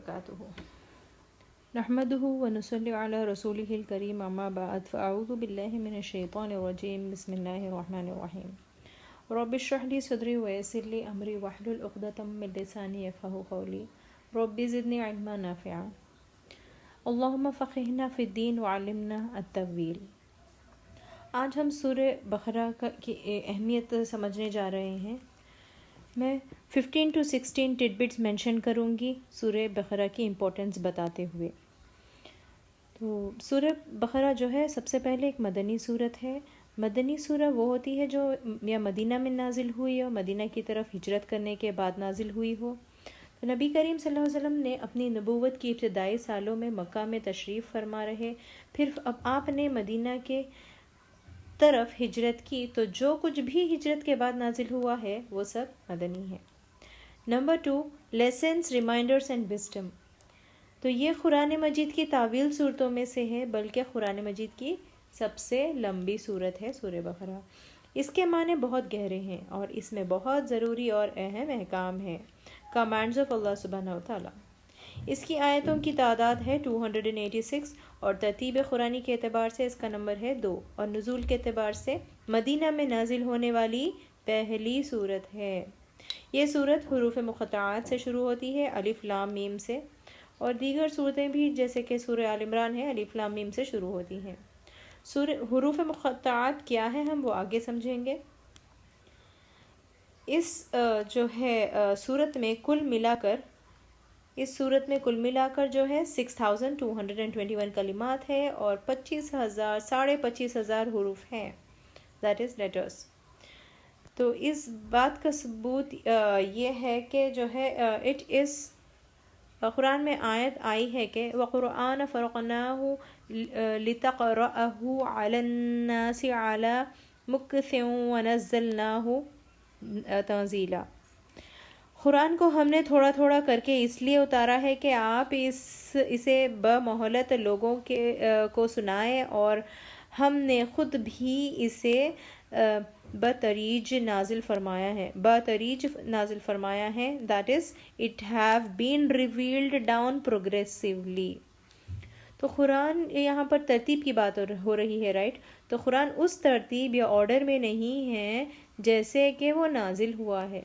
وبرکاتہ۔ نحمده ونصلی علی رسولہ الکریم، اما بعد، فاعوذ باللہ من الشیطان الرجیم، بسم اللہ الرحمن الرحیم۔ رب اشرح لی صدری ویسر لی امری واحلل عقدۃ من لسانی یفقہوا قولی، رب زدنی علما نافعا، اللہم فقہنا فی الدین وعلمنا التأویل۔ آج ہم سورہ بقرہ کی اہمیت سمجھنے جا رہے ہیں۔ میں 15 to 16 ٹڈبٹس مینشن کروں گی سورہ بقرہ کی امپورٹنس بتاتے ہوئے۔ تو سورہ بقرہ جو ہے سب سے پہلے ایک مدنی سورت ہے۔ مدنی سورہ وہ ہوتی ہے جو یا مدینہ میں نازل ہوئی ہو، مدینہ کی طرف ہجرت کرنے کے بعد نازل ہوئی ہو۔ تو نبی کریم صلی اللہ علیہ وسلم نے اپنی نبوت کی ابتدائی سالوں میں مکہ میں تشریف فرما رہے، پھر اب آپ نے مدینہ کے طرف ہجرت کی، تو جو کچھ بھی ہجرت کے بعد نازل ہوا ہے وہ سب مدنی ہے۔ Number 2، lessons, reminders and wisdom. تو یہ قرآن مجید کی طویل صورتوں میں سے ہے، بلکہ قرآن مجید کی سب سے لمبی صورت ہے سورہ بقرہ۔ اس کے معنی بہت گہرے ہیں اور اس میں بہت ضروری اور اہم احکام ہیں، کمانڈز آف اللہ سبحانہ و تعالیٰ۔ اس کی آیتوں کی تعداد ہے 286 اور ترتیب قرآنی کے اعتبار سے اس کا نمبر ہے 2، اور نزول کے اعتبار سے مدینہ میں نازل ہونے والی پہلی صورت ہے۔ یہ صورت حروف مقطعات سے شروع ہوتی ہے، الف لام میم سے، اور دیگر صورتیں بھی جیسے کہ سورہ آل عمران ہے الف لام میم سے شروع ہوتی ہیں۔ حروف مقطعات کیا ہے ہم وہ آگے سمجھیں گے۔ اس جو ہے صورت میں کل ملا کر جو ہے 6221 کلمات ہے اور 25,000 حروف ہیں، that is letters۔ تو اس بات کا ثبوت یہ ہے کہ جو ہے قرآن میں آیت آئی ہے کہ وَقُرْآنَ فَرَقْنَاهُ لِتَقْرَأَهُ عَلَى النَّاسِ عَلَى مُكْثٍ وَنَزَّلْنَاهُ تَنزِيلًا۔ قرآن کو ہم نے تھوڑا تھوڑا کر کے اس لیے اتارا ہے کہ آپ اسے بمہلت لوگوں کو سنائیں، اور ہم نے خود بھی اسے بتدریج نازل فرمایا ہے، that is it have been revealed down progressively۔ تو قرآن یہاں پر ترتیب کی بات ہو رہی ہے، رائٹ؟ تو قرآن اس ترتیب یا آرڈر میں نہیں ہے جیسے کہ وہ نازل ہوا ہے۔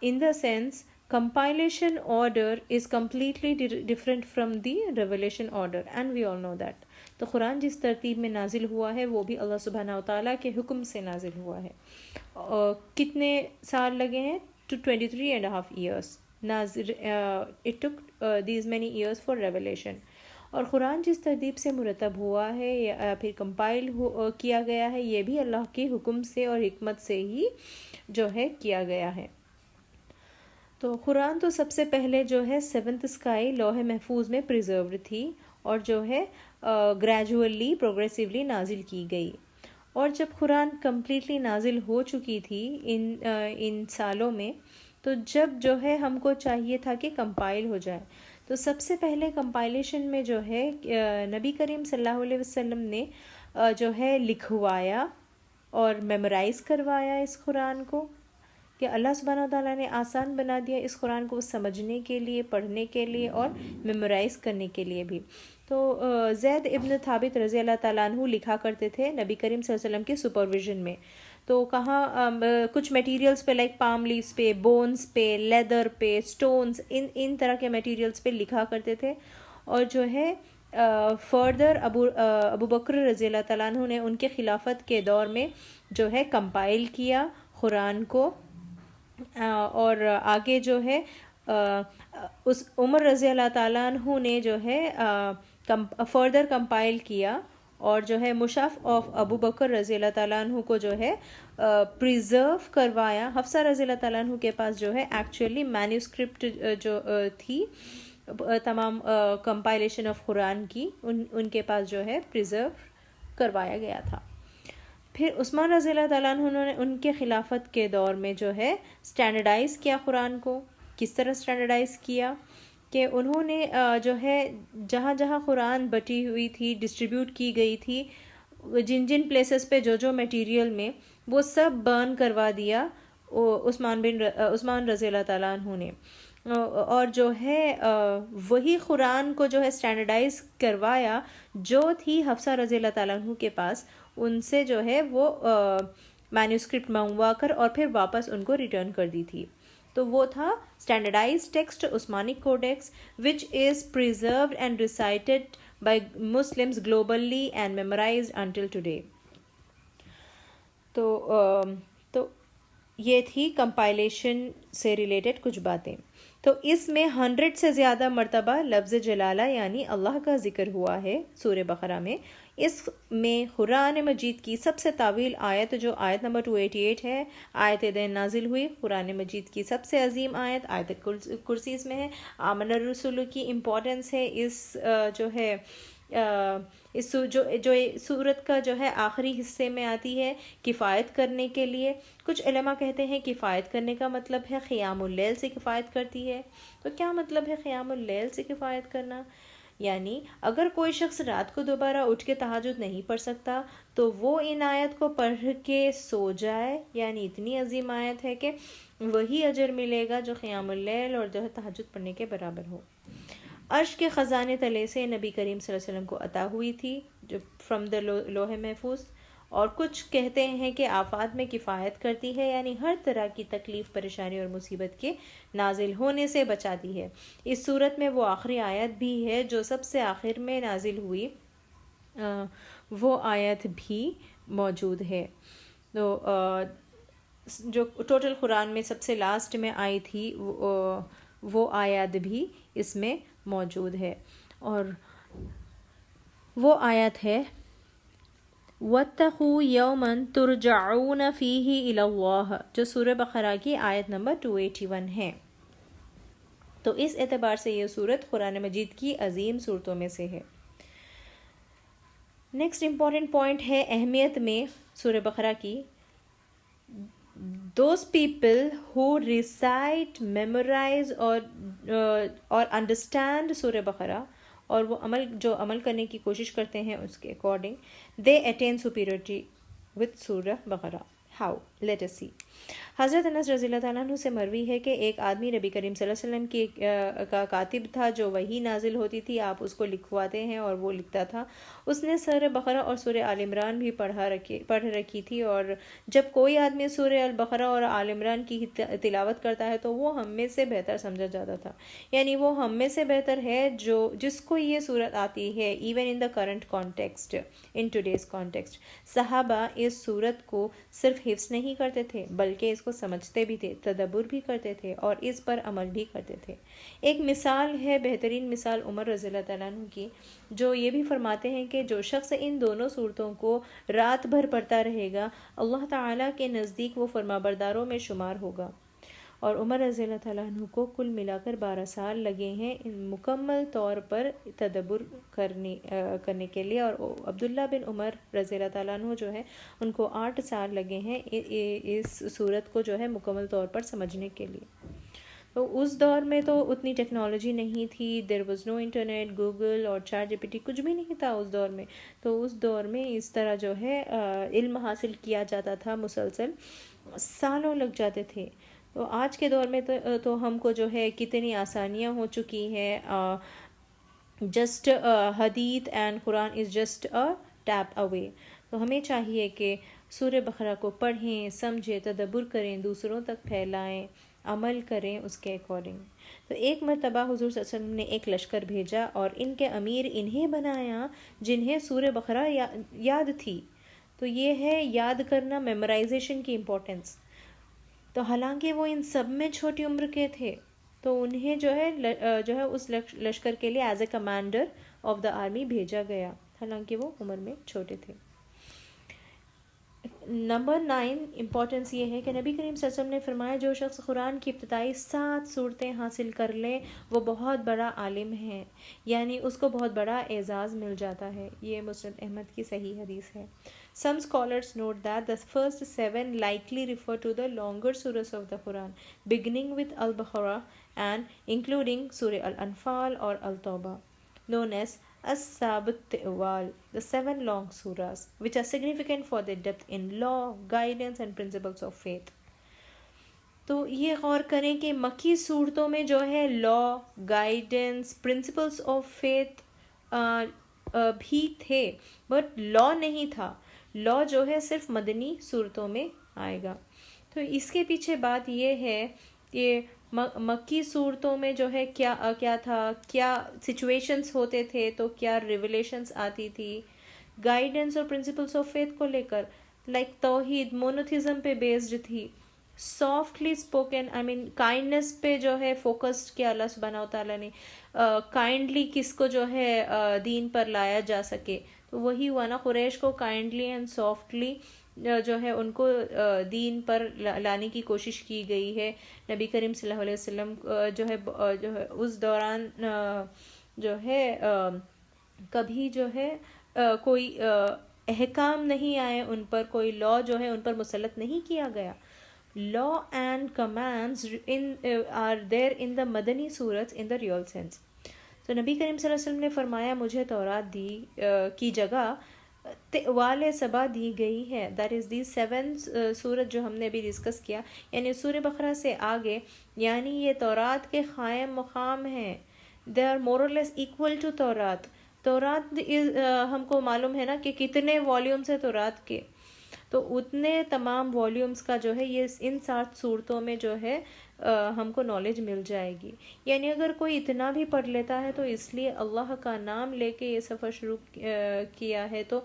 In the sense, compilation order is completely different from the revelation order, and we all know that۔ تو قرآن جس ترتیب میں نازل ہوا ہے وہ بھی اللہ سبحانہ و تعالیٰ کے حکم سے نازل ہوا ہے۔ کتنے سال لگے ہیں؟ 23.5 years۔ It took these many years for revelation۔ اور قرآن جس ترتیب سے مرتب ہوا ہے یا پھر کمپائل کیا گیا ہے، یہ بھی اللہ کے حکم سے اور حکمت سے ہی جو ہے کیا گیا ہے۔ تو قرآن تو سب سے پہلے جو ہے 7th sky لوح محفوظ میں پریزروڈ تھی، اور جو ہے گریجولی پروگریسولی نازل کی گئی۔ اور جب قرآن کمپلیٹلی نازل ہو چکی تھی ان سالوں میں، تو جب جو ہے ہم کو چاہیے تھا کہ کمپائل ہو جائے، تو سب سے پہلے کمپائلیشن میں جو ہے نبی کریم صلی اللہ علیہ وسلم نے جو ہے لکھوایا اور میمورائز کروایا اس قرآن کو، کہ اللہ سبحانہ وتعالیٰ نے آسان بنا دیا اس قرآن کو سمجھنے کے لیے، پڑھنے کے لیے اور میمورائز کرنے کے لیے بھی۔ تو زید ابن ثابت رضی اللہ تعالیٰ عنہ لکھا کرتے تھے نبی کریم صلی اللہ علیہ وسلم کے سپرویژن میں۔ تو کہاں کچھ میٹیریلز پہ لائک پام لیوز پہ، بونز پہ، لیدر پہ، سٹونز، ان طرح کے میٹیریلز پہ لکھا کرتے تھے، اور جو ہے فردر ابو بکر رضی اللہ تعالیٰ عنہ نے ان کے خلافت کے دور میں جو ہے کمپائل کیا قرآن کو، اور آگے جو ہے اس عمر رضی اللہ تعالیٰ عنہ نے جو ہے فردر کمپائل کیا، اور جو ہے مصحف آف ابو بکر رضی اللہ تعالیٰ عنہ کو جو ہے پریزرو کروایا۔ حفصہ رضی اللہ تعالیٰ عنہ کے پاس جو ہے ایکچولی مینیوسکرپٹ جو تھی تمام کمپائلیشن آف قرآن کی، ان کے پاس جو ہے پریزرو کروایا گیا تھا۔ پھر عثمان رضی اللہ تعالیٰ عنہ نے ان کے خلافت کے دور میں جو ہے سٹینڈرڈائز کیا قرآن کو۔ کس طرح سٹینڈرڈائز کیا؟ کہ انہوں نے جو ہے جہاں جہاں قرآن بٹی ہوئی تھی، ڈسٹریبیوٹ کی گئی تھی، جن پلیسز پہ جو میٹیریل میں، وہ سب برن کروا دیا عثمان رضی اللہ تعالیٰ عنہ نے۔ اور جو ہے وہی قرآن کو جو ہے اسٹینڈرڈائز کروایا جو تھی حفصہ رضی اللہ تعالیٰ عنہ کے پاس، ان سے جو ہے وہ مینوسکرپٹ منگوا کر اور پھر واپس ان کو ریٹرن کر دی تھی. تو وہ تھا standardized text Uthmanic codex which is preserved and recited by Muslims globally and memorized until today. تو یہ تھی کمپائلیشن سے ریلیٹڈ کچھ باتیں. تو اس میں 100 سے زیادہ مرتبہ لفظ جلالہ یعنی اللہ کا ذکر ہوا ہے سورہ بقرہ میں. اس میں قرآن مجید کی سب سے طویل آیت جو آیت نمبر 288 ہے، آیت دین نازل ہوئی. قرآن مجید کی سب سے عظیم آیت آیت کرسی اس میں ہے. آمن الرسول کی امپورٹنس ہے اس جو ہے اس جو سورت کا جو ہے آخری حصے میں آتی ہے کفایت کرنے کے لیے. کچھ علماء کہتے ہیں کفایت کرنے کا مطلب ہے قیام اللیل سے کفایت کرتی ہے. تو کیا مطلب ہے قیام اللیل سے کفایت کرنا؟ یعنی اگر کوئی شخص رات کو دوبارہ اٹھ کے تہجد نہیں پڑھ سکتا تو وہ ان آیت کو پڑھ کے سو جائے. یعنی اتنی عظیم آیت ہے کہ وہی اجر ملے گا جو قیام اللیل اور جو ہے تہجد پڑھنے کے برابر ہو. عرش کے خزانے تلے سے نبی کریم صلی اللہ علیہ وسلم کو عطا ہوئی تھی جو فرام دا لوح محفوظ. اور کچھ کہتے ہیں کہ آفات میں کفایت کرتی ہے، یعنی ہر طرح کی تکلیف، پریشانی اور مصیبت کے نازل ہونے سے بچاتی ہے. اس صورت میں وہ آخری آیت بھی ہے جو سب سے آخر میں نازل ہوئی، وہ آیت بھی موجود ہے. تو جو ٹوٹل قرآن میں سب سے لاسٹ میں آئی تھی وہ آیت بھی اس میں موجود ہے. اور وہ آیت ہے وَاتَّقُوا يَوْمًا تُرْجَعُونَ فِيهِ إِلَى اللَّهِ، جو سورہ بقرہ کی آیت نمبر 281 ہے. تو اس اعتبار سے یہ سورت قرآن مجید کی عظیم صورتوں میں سے ہے. نیکسٹ امپورٹنٹ پوائنٹ ہے اہمیت میں سورہ بقرہ کی. those people who recite, memorize اور understand سورہ بقرہ اور وہ عمل کرنے کی کوشش کرتے ہیں اس کے according, they attain superiority with سورہ بقرہ. How? Let us see. حضرت انس رضی اللہ تعالیٰ عنہ سے مروی ہے کہ ایک آدمی نبی کریم صلی اللہ علیہ وسلم کی کا کاتب تھا جو وحی نازل ہوتی تھی آپ اس کو لکھواتے ہیں اور وہ لکھتا تھا. اس نے سورہ بقرہ اور سورہ آل عمران بھی پڑھ رکھی تھی، اور جب کوئی آدمی سورہ البقرہ اور آل عمران کی تلاوت کرتا ہے تو وہ ہم میں سے بہتر سمجھا جاتا تھا. یعنی وہ ہم میں سے بہتر ہے جس کو یہ صورت آتی ہے even in the current context, in today's context. صحابہ اس صورت کو صرف حفظ نہیں کرتے تھے بلکہ اس کو سمجھتے بھی تھے، تدبر بھی کرتے تھے اور اس پر عمل بھی کرتے تھے. ایک مثال ہے، بہترین مثال عمر رضی اللہ تعالیٰ عنہ کی، جو یہ بھی فرماتے ہیں کہ جو شخص ان دونوں صورتوں کو رات بھر پڑھتا رہے گا اللہ تعالیٰ کے نزدیک وہ فرمانبرداروں میں شمار ہوگا. اور عمر رضی اللہ تعالیٰ عنہ کو کل ملا کر 12 سال لگے ہیں مکمل طور پر تدبر کرنے کے لیے، اور عبداللہ بن عمر رضی اللہ تعالیٰ عنہ جو ہے ان کو 8 سال لگے ہیں اس صورت کو جو ہے مکمل طور پر سمجھنے کے لیے. تو اس دور میں تو اتنی ٹیکنالوجی نہیں تھی، there was no internet, Google اور چیٹ جی پی ٹی کچھ بھی نہیں تھا اس دور میں. تو اس دور میں اس طرح جو ہے علم حاصل کیا جاتا تھا، مسلسل سالوں لگ جاتے تھے. تو آج کے دور میں تو ہم کو جو ہے کتنی آسانیاں ہو چکی ہیں. جسٹ حدیث اینڈ قرآن is just a tap away. تو ہمیں چاہیے کہ سورہ بقرہ کو پڑھیں، سمجھیں، تدبر کریں، دوسروں تک پھیلائیں، عمل کریں اس کے اکارڈنگ. تو ایک مرتبہ حضور صلی اللہ علیہ وسلم نے ایک لشکر بھیجا اور ان کے امیر انہیں بنایا جنہیں سورہ بقرہ یاد تھی. تو یہ ہے یاد کرنا، میمورائزیشن کی امپورٹنس. تو حالانکہ وہ ان سب میں چھوٹی عمر کے تھے تو انہیں جو ہے اس لشکر کے لیے as a commander of the army بھیجا گیا، حالانکہ وہ عمر میں چھوٹے تھے. نمبر 9 امپورٹنس یہ ہے کہ نبی کریم صلی اللہ علیہ وسلم نے فرمایا جو شخص قرآن کی ابتدائی 7 صورتیں حاصل کر لے وہ بہت بڑا عالم ہے، یعنی اس کو بہت بڑا اعزاز مل جاتا ہے. یہ مسند احمد کی صحیح حدیث ہے. Some scholars note that the first 7 likely refer to the longer surahs of the Quran, beginning with Al-Baqarah and including Surah Al-Anfal or Al-Tawbah, known as As-Sabat Tiwal, the 7 long surahs, which are significant for their depth in law, guidance and principles of faith. تو یہ غور کریں کہ مکی صورتوں میں جو ہے لا، گائیڈنس، پرنسپلس آف فیتھ بھی تھے، بٹ لا نہیں تھا. لا جو ہے صرف مدنی صورتوں میں آئے گا. تو اس کے پیچھے بات یہ ہے کہ مکی صورتوں میں جو ہے کیا تھا، کیا سچویشنز ہوتے تھے، تو کیا ریولیشنز آتی تھی گائیڈنس اور پرنسپلس آف فیتھ کو لے کر. لائک توحید مونوتھزم پہ بیسڈ تھی، سافٹلی اسپوکن، کائنڈنس پہ جو ہے فوکسڈ کیا اللہ سبحانہ و تعالیٰ نے، کائنڈلی کس کو جو ہے دین پر لایا جا سکے. تو وہی ہوا نا، قریش کو کائنڈلی اینڈ سافٹلی جو ہے ان کو دین پر لانے کی کوشش کی گئی ہے. نبی کریم صلی اللہ علیہ وسلم جو ہے اس دوران جو ہے کبھی جو ہے کوئی احکام نہیں آئے ان پر، کوئی لا جو ہے ان پر مسلط نہیں کیا گیا. Law and commands are there in the مدنی صورت in the real sense. تو نبی کریم صلی اللہ علیہ وسلم نے فرمایا مجھے تورات دی کی جگہ والے سبا دی گئی ہے. دیٹ از دی 7 سورت جو ہم نے ابھی ڈسکس کیا، یعنی سورہ بقرہ سے آگے، یعنی یہ تورات کے قائم مقام ہیں. دے آر مور اور لیس ایکول ٹو تورات. تورات ہم کو معلوم ہے نا کہ کتنے والیومس ہیں تورات کے، تو اتنے تمام والیومس کا جو ہے یہ ان 7 صورتوں میں جو ہے ہم کو نالج مل جائے گی. یعنی اگر کوئی اتنا بھی پڑھ لیتا ہے تو اس لیے اللہ کا نام لے کے یہ سفر شروع کیا ہے، تو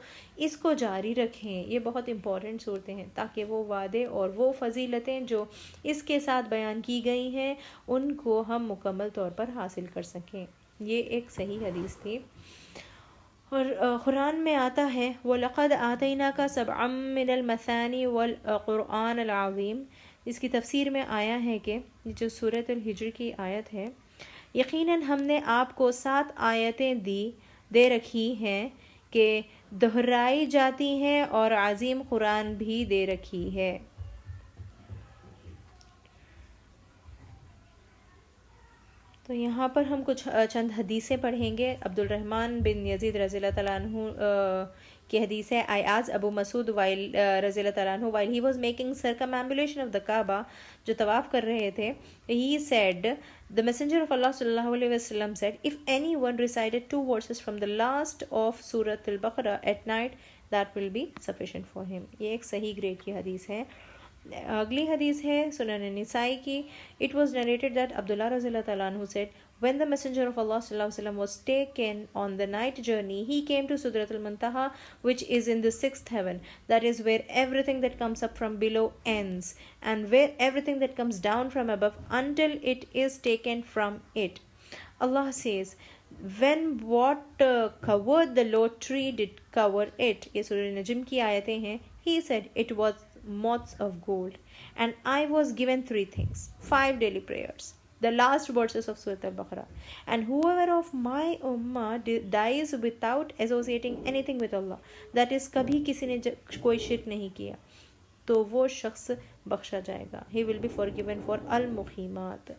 اس کو جاری رکھیں. یہ بہت امپورٹنٹ صورتیں ہیں تاکہ وہ وعدے اور وہ فضیلتیں جو اس کے ساتھ بیان کی گئی ہیں ان کو ہم مکمل طور پر حاصل کر سکیں. یہ ایک صحیح حدیث تھی. اور قرآن میں آتا ہے وَلَقَدْ آتَيْنَاكَ سَبْعًا مِّنَ الْمَثَانِي وَالْقُرْآنَ الْعَظِيمِ. اس کی تفسیر میں آیا ہے کہ جو سورۃ الحجر کی آیت ہے، یقیناً ہم نے آپ کو 7 آیتیں دے رکھی ہیں کہ دہرائی جاتی ہیں، اور عظیم قرآن بھی دے رکھی ہے. تو یہاں پر ہم کچھ چند حدیثیں پڑھیں گے. عبد الرحمن بن یزید رضی اللہ تعالیٰ عنہ کی حدیث ہے. I asked Abu Masud رضی اللہ تعالیٰ عنہ while he was making circumambulation of the Kaaba، جو طواف کر رہے تھے، he said the messenger of Allah صلی اللہ علیہ وسلم said if anyone recited 2 verses from the last of Surah al-Baqarah at night that will be sufficient for him. یہ ایک صحیح گریڈ کی حدیث ہے. اگلی حدیث ہے سنن نسائی کی. It was narrated that عبداللہ رضی اللہ تعالیٰ عنہ said when the messenger of Allah صلی اللہ علیہ وسلم was taken on the night journey he came to Sidratul Muntaha which is in the 6th heaven. That is where everything that comes up from below ends and where everything that comes down from above until it is taken from it. Allah says when what covered the low tree did cover it. یہ سورہ نجم کی آیتیں ہیں. He said it was moths of gold and I was given 3 things: 5 daily prayers, the last verses of Surah Al-Baqarah, and whoever of my ummah dies without associating anything with Allah, that is کبھی کسی نے کوئی شرک نہیں کیا، تو وہ شخص بخشا جائے گا. He will be forgiven for al-muqimat,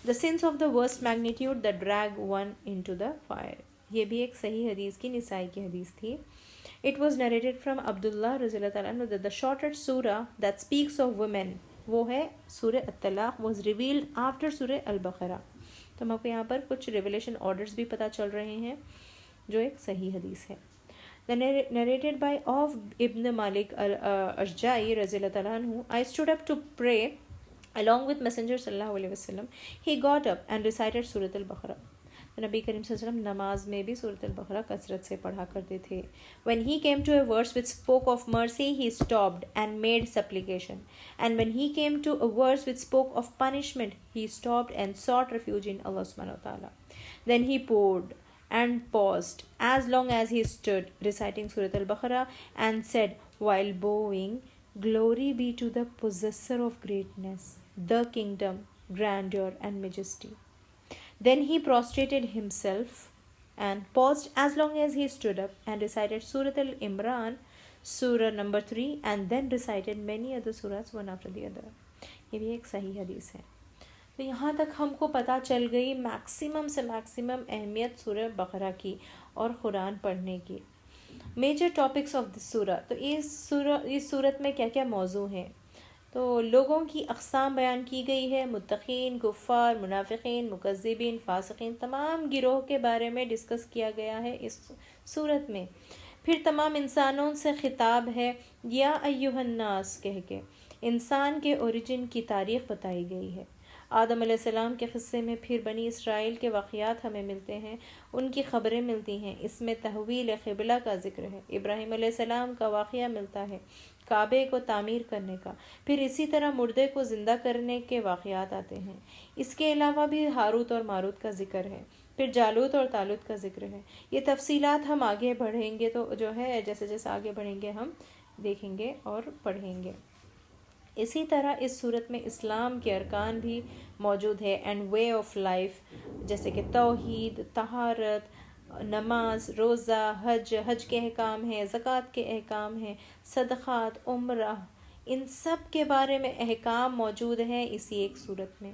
the sins of the worst magnitude that drag one into the fire. یہ بھی ایک صحیح حدیث کی نسائی کی حدیث تھی. It was narrated from Abdullah رضی اللہ تعالیٰ عنہ that the shortest surah that speaks of women وہ ہے سورہ الطلاق was revealed after سورہ البقرہ. تو ہم آپ کو یہاں پر کچھ ریولیشن آرڈرز بھی پتہ چل رہے ہیں جو ایک صحیح حدیث ہے. Narrated by of Ibn Malik al-Ashja'i رضی اللہ تعالیٰ عنہ I stood up to pray along with Messenger صلی اللہ علیہ وسلم. He got up and recited سورۃ البقرہ. نبی کریم صلی اللہ علیہ وسلم نماز میں بھی سورۃ البقرہ کثرت سے پڑھا کرتے تھے. When he came to a verse which spoke of mercy, he stopped and made supplication. And when he came to a verse which spoke of punishment, he stopped and sought refuge in Allah subhanahu wa ta'ala. Then he poured and paused as long as he stood, reciting Surah Al-Baqarah, and said while bowing, Glory be to the possessor of greatness, the kingdom, grandeur and majesty. Then he prostrated himself and paused as long as he stood up and recited Surah Al-Imran, Surah number 3, and then recited many other surahs one after the other. یہ بھی ایک صحیح حدیث ہے. تو یہاں تک ہم کو پتہ چل گئی میکسیمم سے میکسیمم اہمیت سورہ بقرہ کی اور قرآن پڑھنے کی. میجر ٹاپکس آف دس سورہ. تو اس صورت میں کیا کیا موضوع ہیں؟ تو لوگوں کی اقسام بیان کی گئی ہے، متقین، کفار، منافقین، مکذبین، فاسقین، تمام گروہ کے بارے میں ڈسکس کیا گیا ہے اس صورت میں۔ پھر تمام انسانوں سے خطاب ہے، یا ایھا الناس کہہ کے انسان کے اوریجن کی تاریخ بتائی گئی ہے۔ آدم علیہ السلام کے قصے میں پھر بنی اسرائیل کے واقعات ہمیں ملتے ہیں، ان کی خبریں ملتی ہیں، اس میں تحویل قبلہ کا ذکر ہے، ابراہیم علیہ السلام کا واقعہ ملتا ہے، کعبے کو تعمیر کرنے کا، پھر اسی طرح مردے کو زندہ کرنے کے واقعات آتے ہیں۔ اس کے علاوہ بھی ہاروت اور ماروت کا ذکر ہے، پھر جالوت اور طالوت کا ذکر ہے۔ یہ تفصیلات ہم آگے بڑھیں گے تو جو ہے جیسے جیسے آگے بڑھیں گے ہم دیکھیں گے اور پڑھیں گے۔ اسی طرح اس صورت میں اسلام کے ارکان بھی موجود ہے اینڈ وے آف لائف، جیسے کہ توحید، طہارت، نماز، روزہ، حج کے احکام ہیں، زکوٰۃ کے احکام ہیں، صدقات، عمرہ، ان سب کے بارے میں احکام موجود ہیں اسی ایک صورت میں۔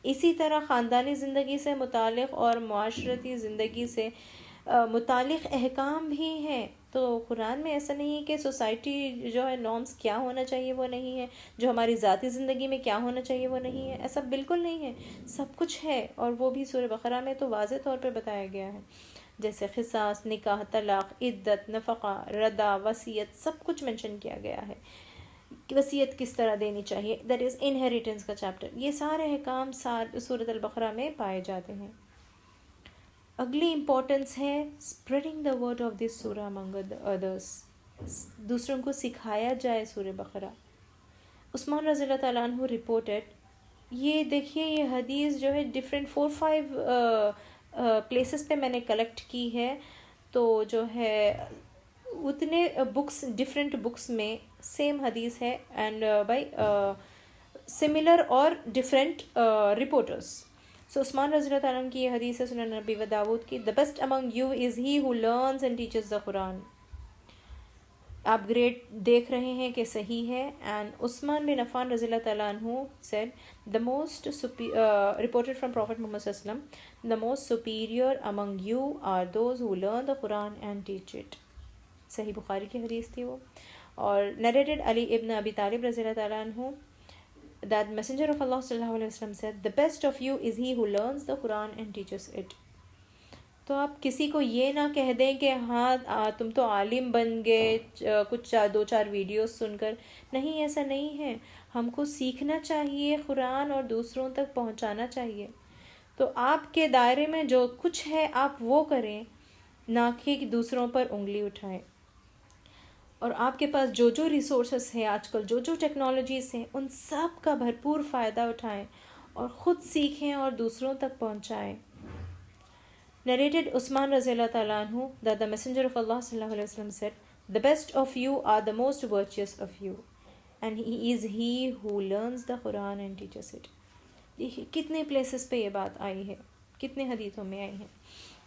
اسی طرح خاندانی زندگی سے متعلق اور معاشرتی زندگی سے متعلق احکام بھی ہیں۔ تو قرآن میں ایسا نہیں ہے کہ سوسائٹی جو ہے نارمز کیا ہونا چاہیے وہ نہیں ہے، جو ہماری ذاتی زندگی میں کیا ہونا چاہیے وہ نہیں ہے، ایسا بالکل نہیں ہے، سب کچھ ہے، اور وہ بھی سورہ بقرہ میں تو واضح طور پہ بتایا گیا ہے، جیسے قصاص، نکاح، طلاق، عدت، نفقہ، ردا، وصیت، سب کچھ منشن کیا گیا ہے، وصیت کس طرح دینی چاہیے، دیٹ از انہیریٹنس کا چیپٹر، یہ سارے احکام سورۃ البقرہ میں پائے جاتے ہیں۔ اگلی امپورٹنس ہے spreading the word of this سورہ امنگ ادرس، دوسروں کو سکھایا جائے سورہ بقرہ۔ عثمان رضی اللہ تعالیٰ عنہ رپورٹڈ، یہ دیکھیے یہ حدیث جو ہے ڈفرینٹ 4-5 پلیسز پہ میں نے کلیکٹ کی ہے، تو جو ہے اتنے بکس ڈفرینٹ بکس میں سیم حدیث ہے اینڈ بائی سملر اور ڈفرینٹ رپورٹرس۔ سو عثمان رضی اللہ تعالیٰ عنہ کی یہ حدیث ہے سنن نبی و داود کی، the best among you is he who learns and teaches the Quran۔ آپ گریڈ دیکھ رہے ہیں کہ صحیح ہے، and عثمان بن عفان رضی اللہ تعالیٰ عنہ said the most reported from Prophet Muhammad صلی اللہ علیہ وسلم the most superior among you are those who learn the Quran and teach it۔ صحیح بخاری کی حدیث تھی وہ، اور narrated علی ابن ابی طالب رضی اللہ تعالیٰ عنہ that messenger of Allah صلی اللہ علیہ وسلم said the best of you is he who learns the Quran and teaches it۔ تو آپ کسی کو یہ نہ کہہ دیں کہ ہاں تم تو عالم بن گئے کچھ 2-4 ویڈیوز سن کر، نہیں، ایسا نہیں ہے، ہم کو سیکھنا چاہیے قرآن اور دوسروں تک پہنچانا چاہیے۔ تو آپ کے دائرے میں جو کچھ ہے آپ وہ کریں، نہ کہ دوسروں پر انگلی اٹھائیں، اور آپ کے پاس جو جو ریسورسز ہیں آج کل، جو جو ٹیکنالوجیز ہیں، ان سب کا بھرپور فائدہ اٹھائیں اور خود سیکھیں اور دوسروں تک پہنچائیں۔ Narrated عثمان رضی اللہ تعالیٰ عنہ that the messenger of Allah صلی اللہ علیہ وسلم said the best of you are the most virtuous of you and he is he who learns the Quran and teaches it۔ دیکھیے کتنے پلیسز پہ یہ بات آئی ہے، کتنے حدیثوں میں آئی ہے،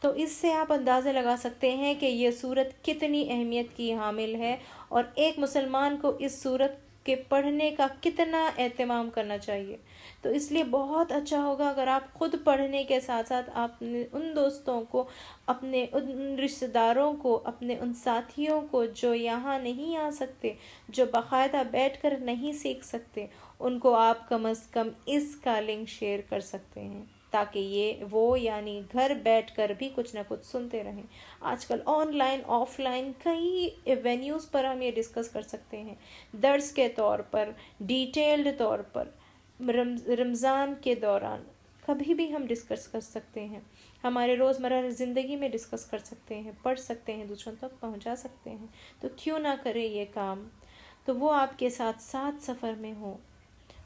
تو اس سے آپ اندازہ لگا سکتے ہیں کہ یہ صورت کتنی اہمیت کی حامل ہے، اور ایک مسلمان کو اس صورت کے پڑھنے کا کتنا اہتمام کرنا چاہیے۔ تو اس لیے بہت اچھا ہوگا اگر آپ خود پڑھنے کے ساتھ ساتھ اپنے ان دوستوں کو، اپنے ان رشتہ داروں کو، اپنے ان ساتھیوں کو جو یہاں نہیں آ سکتے، جو باقاعدہ بیٹھ کر نہیں سیکھ سکتے، ان کو آپ کم از کم اس کا لنک شیئر کر سکتے ہیں، تاکہ یہ وہ یعنی گھر بیٹھ کر بھی کچھ نہ کچھ سنتے رہیں۔ آج کل آن لائن آف لائن کئی وینیوز پر ہم یہ ڈسکس کر سکتے ہیں، درس کے طور پر، ڈیٹیلڈ طور پر، رمضان کے دوران کبھی بھی ہم ڈسکس کر سکتے ہیں، ہمارے روزمرہ زندگی میں ڈسکس کر سکتے ہیں، پڑھ سکتے ہیں، دوسروں تک پہنچا سکتے ہیں، تو کیوں نہ کرے یہ کام، تو وہ آپ کے ساتھ ساتھ سفر میں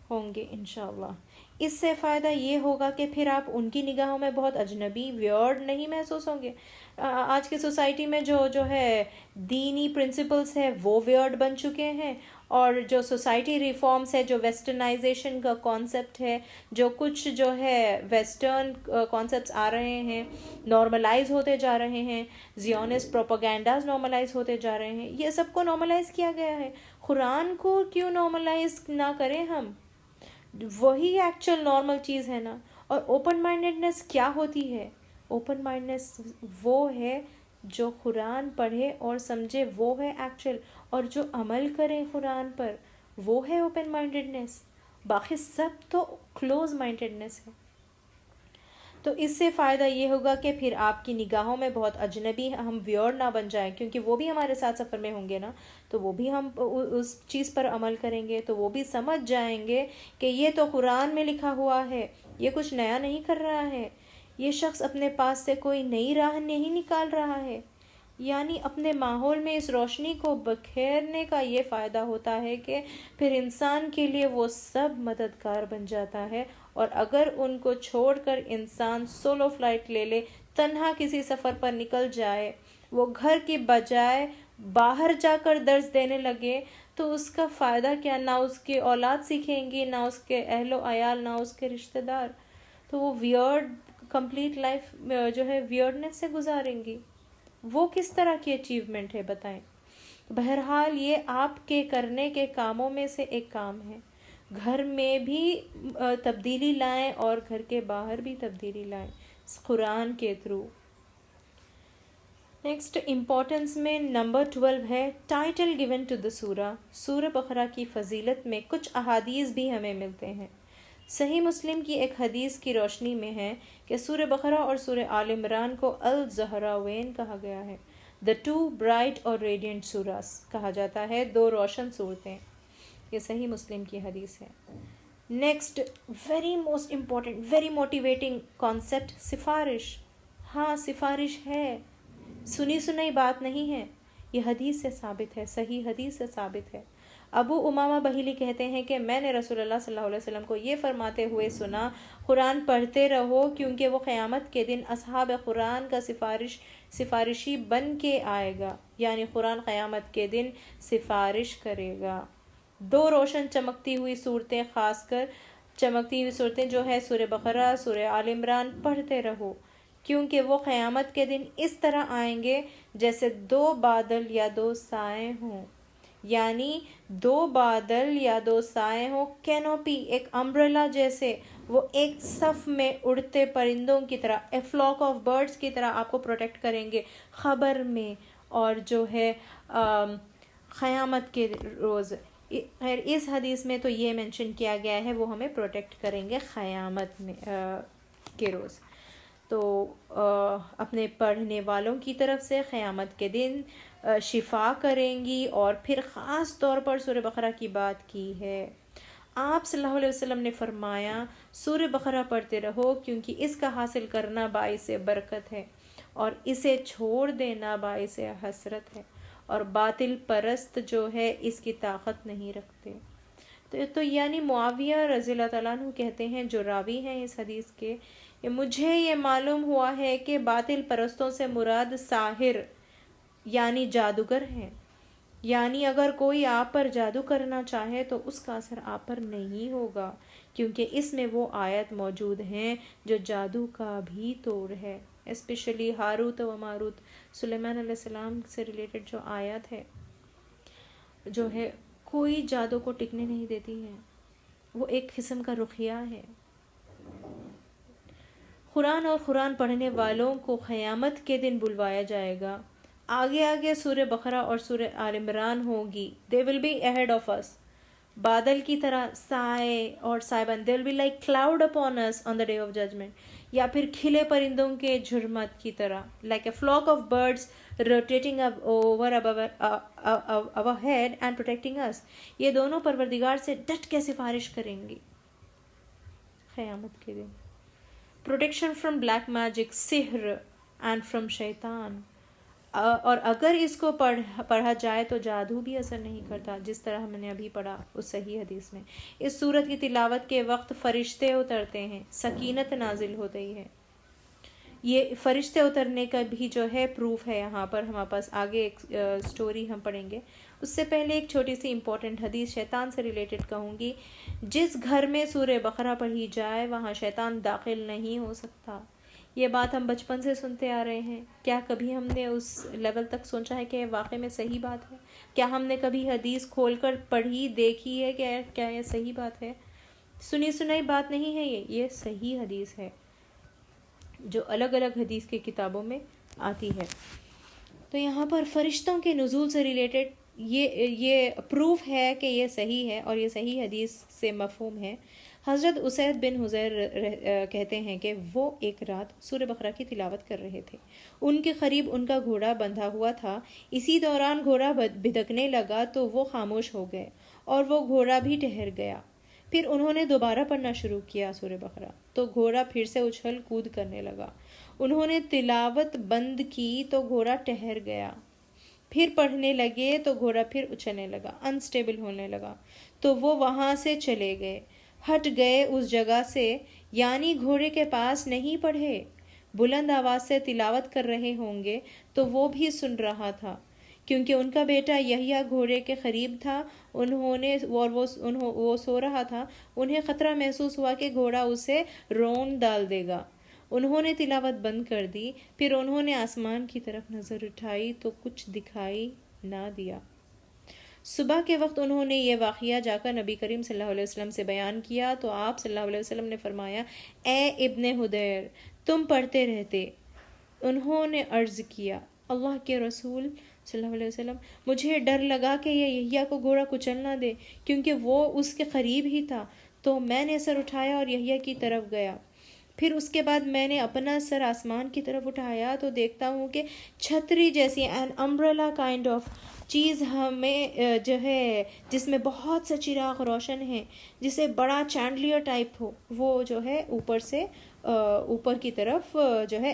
ہوں گے انشاءاللہ۔ اس سے فائدہ یہ ہوگا کہ پھر آپ ان کی نگاہوں میں بہت اجنبی، ویئرڈ نہیں محسوس ہوں گے۔ آج کی سوسائٹی میں جو ہے دینی پرنسپلس ہے وہ ویئرڈ بن چکے ہیں، اور جو سوسائٹی ریفارمز ہے، جو ویسٹرنائزیشن کا کانسیپٹ ہے، جو کچھ جو ہے ویسٹرن کانسیپٹس آ رہے ہیں، نارملائز ہوتے جا رہے ہیں، زیونسٹ پروپیگنڈاز نارملائز ہوتے جا رہے ہیں، یہ سب کو نارملائز کیا گیا ہے۔ قرآن کو کیوں نارملائز نہ کریں ہم؟ وہی ایکچوئل نارمل چیز ہے نا۔ اور اوپن مائنڈنیس کیا ہوتی ہے؟ اوپن مائنڈنیس وہ ہے جو قرآن پڑھے اور سمجھے، وہ ہے ایکچوئل، اور جو عمل کریں قرآن پر وہ ہے اوپن مائنڈڈنیس، باقی سب تو کلوز مائنڈڈنیس ہے. تو اس سے فائدہ یہ ہوگا کہ پھر آپ کی نگاہوں میں بہت اجنبی ہم ویورڈ نہ بن جائیں، کیونکہ وہ بھی ہمارے ساتھ سفر میں ہوں گے نا، تو وہ بھی ہم اس چیز پر عمل کریں گے، تو وہ بھی سمجھ جائیں گے کہ یہ تو قرآن میں لکھا ہوا ہے، یہ کچھ نیا نہیں کر رہا ہے، یہ شخص اپنے پاس سے کوئی نئی راہ نہیں نکال رہا ہے. یعنی اپنے ماحول میں اس روشنی کو بکھیرنے کا یہ فائدہ ہوتا ہے کہ پھر انسان کے لیے وہ سب مددگار بن جاتا ہے. اور اگر ان کو چھوڑ کر انسان سولو فلائٹ لے لے، تنہا کسی سفر پر نکل جائے، وہ گھر کی بجائے باہر جا کر درس دینے لگے، تو اس کا فائدہ کیا؟ نہ اس کی اولاد سیکھیں گی، نہ اس کے اہل و عیال، نہ اس کے رشتہ دار. تو وہ ویئرڈ کمپلیٹ لائف جو ہے ویئرڈنس سے گزاریں گی. وہ کس طرح کی اچیومنٹ ہے بتائیں؟ بہرحال یہ آپ کے کرنے کے کاموں میں سے ایک کام ہے. گھر میں بھی تبدیلی لائیں اور گھر کے باہر بھی تبدیلی لائیں قرآن کے تھرو. نیکسٹ امپورٹنس میں نمبر 12 ہے ٹائٹل گیون ٹو دا سورہ. سورہ بقرہ کی فضیلت میں کچھ احادیث بھی ہمیں ملتے ہیں. صحیح مسلم کی ایک حدیث کی روشنی میں ہے کہ سورہ بقرہ اور سورہ آل عمران کو الزہراوین کہا گیا ہے. دا ٹو برائٹ اور ریڈینٹ سوراس کہا جاتا ہے، دو روشن صورتیں. یہ صحیح مسلم کی حدیث ہے. Next very most important, very motivating concept, سفارش. ہاں سفارش ہے، سنی سنائی بات نہیں ہے، یہ حدیث سے ثابت ہے، صحیح حدیث سے ثابت ہے. ابو امامہ بہیلی کہتے ہیں کہ میں نے رسول اللہ صلی اللہ علیہ وسلم کو یہ فرماتے ہوئے سنا، قرآن پڑھتے رہو کیونکہ وہ قیامت کے دن اصحاب قرآن کا سفارشی بن کے آئے گا. یعنی قرآن قیامت کے دن سفارش کرے گا. دو روشن چمکتی ہوئی صورتیں، خاص کر چمکتی ہوئی صورتیں جو ہے سورہ بقرہ، سورہ آل عمران پڑھتے رہو، کیونکہ وہ قیامت کے دن اس طرح آئیں گے جیسے دو بادل یا دو سائے ہوں. یعنی دو بادل یا دو سائے ہوں، کینوپی ایک امبریلا جیسے، وہ ایک صف میں اڑتے پرندوں کی طرح، اے فلاک آف برڈز کی طرح آپ کو پروٹیکٹ کریں گے خبر میں اور جو ہے قیامت کے روز. خیر اس حدیث میں تو یہ مینشن کیا گیا ہے وہ ہمیں پروٹیکٹ کریں گے قیامت میں کے روز. تو اپنے پڑھنے والوں کی طرف سے قیامت کے دن شفا کریں گی. اور پھر خاص طور پر سورہ بقرہ کی بات کی ہے. آپ صلی اللہ علیہ وسلم نے فرمایا سورہ بقرہ پڑھتے رہو کیونکہ اس کا حاصل کرنا باعث برکت ہے اور اسے چھوڑ دینا باعث حسرت ہے، اور باطل پرست جو ہے اس کی طاقت نہیں رکھتے. تو یعنی معاویہ رضی اللہ تعالیٰ عنہ کہتے ہیں، جو راوی ہیں اس حدیث کے، مجھے یہ معلوم ہوا ہے کہ باطل پرستوں سے مراد ساحر یعنی جادوگر ہیں. یعنی اگر کوئی آپ پر جادو کرنا چاہے تو اس کا اثر آپ پر نہیں ہوگا، کیونکہ اس میں وہ آیت موجود ہیں جو جادو کا بھی توڑ ہے. اسپیشلی ہاروت و ماروت، سلیمان علیہ السلام سے ریلیٹڈ جو آیت ہے، جو ہے کوئی جادو کو ٹکنے نہیں دیتی ہے، وہ ایک قسم کا رقیہ ہے. قرآن اور قرآن پڑھنے والوں کو قیامت کے دن بلوایا جائے گا. آگے آگے سورہ بقرہ اور سورہ آل عمران ہوگی. They will be ahead of us. بادل کی طرح سائے اور سائبان. They will be like cloud upon us on the day of judgment. یا پھر کھلے پرندوں کے جھرمٹ کی طرح. Like a flock of birds rotating over above our head and protecting us. یہ دونوں پروردگار سے ڈٹ کے سفارش کریں گی قیامت کے دن. Protection from black magic, Sahar and from شیطان. اور اگر اس کو پڑھا جائے تو جادو بھی اثر نہیں کرتا، جس طرح ہم نے ابھی پڑھا اس صحیح حدیث میں. اس سورت کی تلاوت کے وقت فرشتے اترتے ہیں، سکینت نازل ہوتی ہے. یہ فرشتے اترنے کا بھی جو ہے پروف ہے یہاں پر ہمارے پاس. آگے ایک سٹوری ہم پڑھیں گے. اس سے پہلے ایک چھوٹی سی امپورٹنٹ حدیث شیطان سے ریلیٹڈ کہوں گی. جس گھر میں سورہ بقرہ پڑھی جائے وہاں شیطان داخل نہیں ہو سکتا. یہ بات ہم بچپن سے سنتے آ رہے ہیں. کیا کبھی ہم نے اس لیول تک سوچا ہے کہ واقعی میں صحیح بات ہے؟ کیا ہم نے کبھی حدیث کھول کر پڑھی دیکھی ہے کہ کیا یہ صحیح بات ہے؟ سنی سنائی بات نہیں ہے، یہ صحیح حدیث ہے جو الگ الگ حدیث کی کتابوں میں آتی ہے. تو یہاں پر فرشتوں کے نزول سے ریلیٹڈ یہ پروف ہے کہ یہ صحیح ہے اور یہ صحیح حدیث سے مفہوم ہے۔ حضرت اسید بن حضیر کہتے ہیں کہ وہ ایک رات سورہ بقرہ کی تلاوت کر رہے تھے، ان کے قریب ان کا گھوڑا بندھا ہوا تھا، اسی دوران گھوڑا بھدکنے لگا تو وہ خاموش ہو گئے اور وہ گھوڑا بھی ٹھہر گیا۔ پھر انہوں نے دوبارہ پڑھنا شروع کیا سورہ بقرہ، تو گھوڑا پھر سے اچھل کود کرنے لگا۔ انہوں نے تلاوت بند کی تو گھوڑا ٹھہر گیا، پھر پڑھنے لگے تو گھوڑا پھر اچھلنے لگا، انسٹیبل ہونے لگا، تو وہ وہاں سے چلے گئے، ہٹ گئے اس جگہ سے، یعنی گھوڑے کے پاس نہیں پڑھے۔ بلند آواز سے تلاوت کر رہے ہوں گے تو وہ بھی سن رہا تھا، کیونکہ ان کا بیٹا یحییٰ گھوڑے کے قریب تھا، وہ سو رہا تھا، انہیں خطرہ محسوس ہوا کہ گھوڑا اسے رون ڈال دے گا۔ انہوں نے تلاوت بند کر دی، پھر انہوں نے آسمان کی طرف نظر اٹھائی تو کچھ دکھائی نہ دیا۔ صبح کے وقت انہوں نے یہ واقعہ جا کر نبی کریم صلی اللہ علیہ وسلم سے بیان کیا تو آپ صلی اللہ علیہ وسلم نے فرمایا، اے ابن حدیر، تم پڑھتے رہتے۔ انہوں نے عرض کیا، اللہ کے رسول صلی اللہ علیہ وسلم، مجھے ڈر لگا کہ یہ یحییٰ کو گھوڑا کچل نہ دے، کیونکہ وہ اس کے قریب ہی تھا، تو میں نے سر اٹھایا اور یحییٰ کی طرف گیا۔ پھر اس کے بعد میں نے اپنا سر آسمان کی طرف اٹھایا تو دیکھتا ہوں کہ چھتری جیسی N umbrella kind of cheese ہمیں جو ہے جس میں بہت سے چراغ روشن ہیں، جسے بڑا چینڈلیئر ٹائپ ہو، وہ جو ہے اوپر سے اوپر کی طرف جو ہے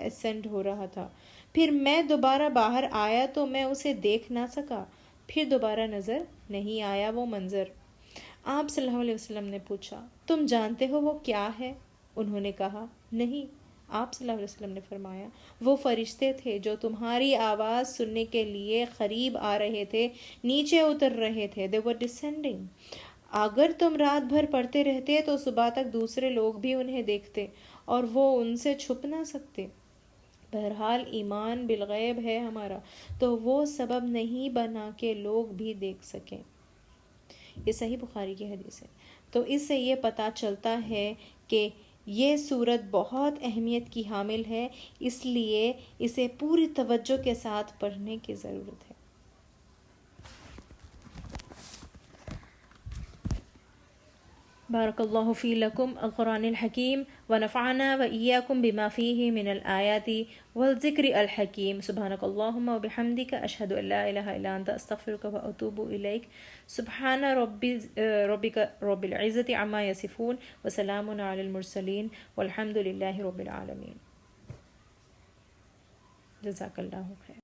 اسینڈ ہو رہا تھا۔ پھر میں دوبارہ باہر آیا تو میں اسے دیکھ نہ سکا، پھر دوبارہ نظر نہیں آیا وہ منظر۔ آپ صلی اللہ علیہ وسلم نے پوچھا، تم جانتے ہو وہ کیا ہے؟ انہوں نے کہا، نہیں۔ آپ صلی اللہ علیہ وسلم نے فرمایا، وہ فرشتے تھے جو تمہاری آواز سننے کے لیے قریب آ رہے تھے، نیچے اتر رہے تھے۔ They were descending۔ اگر تم رات بھر پڑھتے رہتے تو صبح تک دوسرے لوگ بھی انہیں دیکھتے اور وہ ان سے چھپ نہ سکتے۔ بہرحال ایمان بالغیب ہے ہمارا، تو وہ سبب نہیں بنا کہ لوگ بھی دیکھ سکیں۔ یہ صحیح بخاری کی حدیث ہے۔ تو اس سے یہ پتہ چلتا ہے کہ یہ سورت بہت اہمیت کی حامل ہے، اس لیے اسے پوری توجہ کے ساتھ پڑھنے کی ضرورت ہے۔ بارک اللہ فی لکم القرآن الحکیم ونفعنا وإیاکم بما فیہ من الآیات والذکر الحکیم۔ سبحانک اللہم وبحمدک، اشہد ان لا الہ الا انت، استغفرک واتوب الیک۔ سبحان ربک رب العزت عما یصفون وسلام علی المرسلین والحمد للہ رب العالمین۔ جزاک اللہ خیر۔